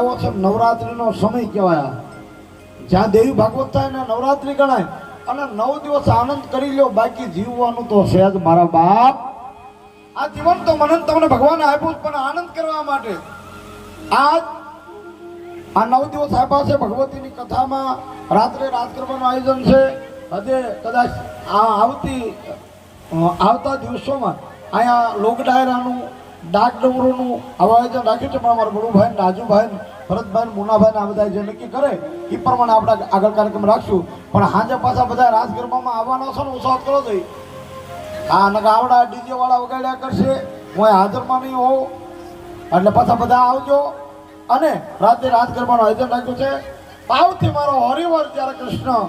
આવ્યો છે નવરાત્રીનો સમય કહેવાય. જ્યાં દેવી ભાગવત થાય ને નવરાત્રી ગણાય. અને 9 દિવસ આનંદ કરી લ્યો, બાકી જીવવાનું તો સહેજ મારા બાપ. આ જીવન તો મને તમને ભગવાને આપ્યું પણ આનંદ કરવા માટે. આ 9 દિવસ આપ્યા છે ભગવતીની કથામાં. રાત્રે રાત કરવાનું આયોજન છે. હજે કદાચ આવતા દિવસોમાં અહીંયા લોક ડાયરાનું ડાક ડમરૂનું આવા આયોજન રાખ્યું છે. પણ અમારા બળુભાઈ, રાજુભાઈ, ભરતભાઈ, મુનાભાઈ આ બધા જે નક્કી કરે એ પ્રમાણે આપણે આગળ કાર્યક્રમ રાખશું. પણ હાજે પાછા બધા રાસ ગરબામાં આવવાના છો ને ઉત્સાહ કરો દઈ. હા નકા આવડા ડીજે વાળા વગાડ્યા કરશે, હું હાજરમાં નહીં હોઉં. એટલે પાછા બધા આવજો. અને રાતે રાસ ગરબાનું આયોજન રાખ્યું છે. ભાવથી મારો હરિવર જ્યારે કૃષ્ણ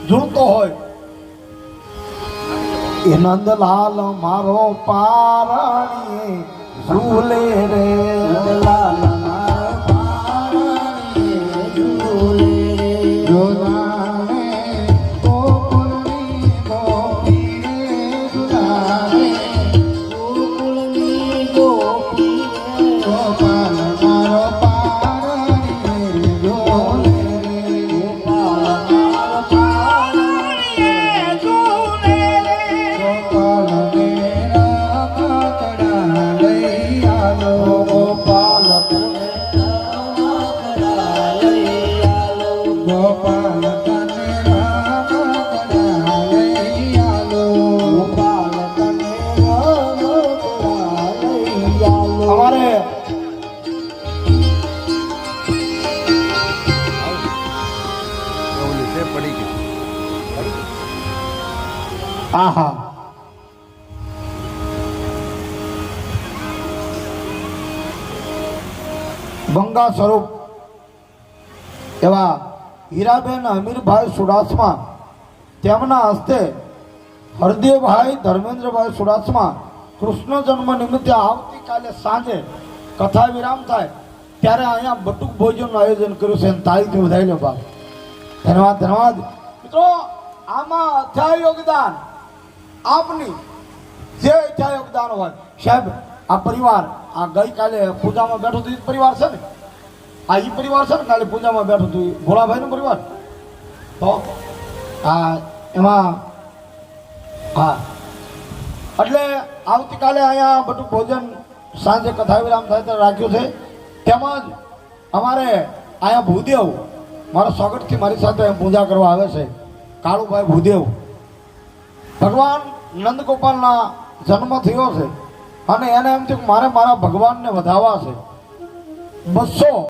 ઝૂલતો હોય, એ નંદલાલ મારો પારણી ઝૂલે રે, નંદલાલ મારો પારણી ઝૂલે રે, ઝૂલાવે ગોકુળની ગોપી રે, ઝૂલાવે ગોકુળની ગોપી રે, ગોપાલ મારો પારણી ઝૂલે રે, ગોપાલ મારો પારણી ઝૂલે રે, ગોપાલ મેરા કકડા લઈ આલો, ગોપાલ કકડા લઈ આલો, ગોપાલ તને કકડા લઈ આલો, ગોપાલ તને કકડા લઈ આલો. અમારે પડી ગઈ. આહા ગંગા સ્વરૂપ એવા હીરાબેન અમીરભાઈ સુડાસમા, તેમના હસ્તે હરદેવભાઈ ધર્મેન્દ્રભાઈ સુડાસમા કૃષ્ણ જન્મ નિમિત્તે આવતીકાલે સાંજે કથા વિરામ થાય ત્યારે અહીંયા બટુક ભોજનનું આયોજન કર્યું છે. તારીખથી વધારી લો બાપ. ધન્યવાદ ધન્યવાદ મિત્રો. આમાં અથાય યોગદાન આપની જે ઈચ્છા યોગદાન હોય. સાહેબ આ પરિવાર આ ગઈકાલે પૂજામાં બેઠો હતું, પરિવાર છે ને આ ઈ પરિવાર છે ને કાલે પૂજામાં બેઠું હતું ભોળાભાઈનો પરિવાર. તો આ એમાં હા એટલે આવતીકાલે અહીંયા બધું ભોજન સાંજે કથા વિરામ થાય ત્યારે રાખ્યું છે. તેમજ અમારે અહીંયા ભૂદેવ મારા સ્વાગતથી મારી સાથે પૂજા કરવા આવે છે કાળુભાઈ ભૂદેવ. ભગવાન નંદગોપાલના જન્મ થયો છે અને એને એમ થયું કે મારે મારા ભગવાનને વધાવવા છે. 200